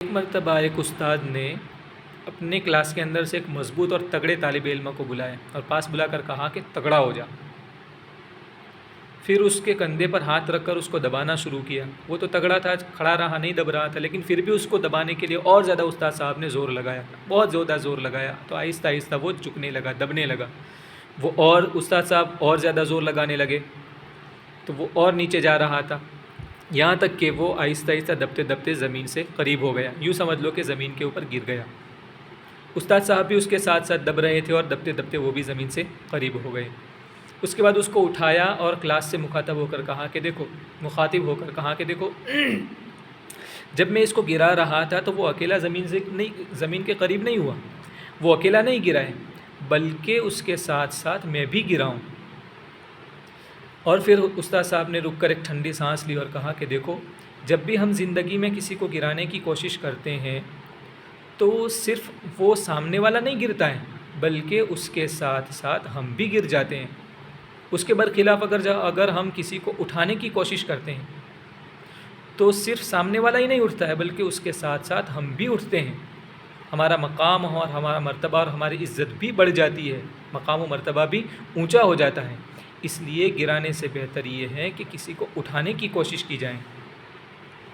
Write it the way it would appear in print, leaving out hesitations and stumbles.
ایک مرتبہ ایک استاد نے اپنے کلاس کے اندر سے ایک مضبوط اور تگڑے طالب علم کو بلایا اور پاس بلا کر کہا کہ تگڑا ہو جا. پھر اس کے کندھے پر ہاتھ رکھ کر اس کو دبانا شروع کیا. وہ تو تگڑا تھا, کھڑا رہا, نہیں دب رہا تھا, لیکن پھر بھی اس کو دبانے کے لیے اور زیادہ استاد صاحب نے زور لگایا, بہت زیادہ زور لگایا. تو آہستہ آہستہ وہ جھکنے لگا, دبنے لگا. وہ اور استاد صاحب اور زیادہ زور لگانے لگے تو وہ اور نیچے جا رہا تھا, یہاں تک کہ وہ آہستہ آہستہ دبتے دبتے زمین سے قریب ہو گیا. یوں سمجھ لو کہ زمین کے اوپر گر گیا. استاد صاحب بھی اس کے ساتھ ساتھ دب رہے تھے اور دبتے دبتے وہ بھی زمین سے قریب ہو گئے. اس کے بعد اس کو اٹھایا اور کلاس سے مخاطب ہو کر کہا کہ دیکھو جب میں اس کو گرا رہا تھا تو وہ اکیلا زمین کے قریب نہیں ہوا, وہ اکیلا نہیں گرا ہے, بلکہ اس کے ساتھ ساتھ میں بھی گرا ہوں. اور پھر استاد صاحب نے رک کر ایک ٹھنڈی سانس لی اور کہا کہ دیکھو, جب بھی ہم زندگی میں کسی کو گرانے کی کوشش کرتے ہیں تو صرف وہ سامنے والا نہیں گرتا ہے, بلکہ اس کے ساتھ ساتھ ہم بھی گر جاتے ہیں. اس کے برخلاف اگر ہم کسی کو اٹھانے کی کوشش کرتے ہیں تو صرف سامنے والا ہی نہیں اٹھتا ہے, بلکہ اس کے ساتھ ساتھ ہم بھی اٹھتے ہیں. ہمارا مقام اور ہمارا مرتبہ اور ہماری عزت بھی بڑھ جاتی ہے, مقام و مرتبہ بھی اونچا ہو جاتا ہے. اس لیے گرانے سے بہتر یہ ہے کہ کسی کو اٹھانے کی کوشش کی جائے.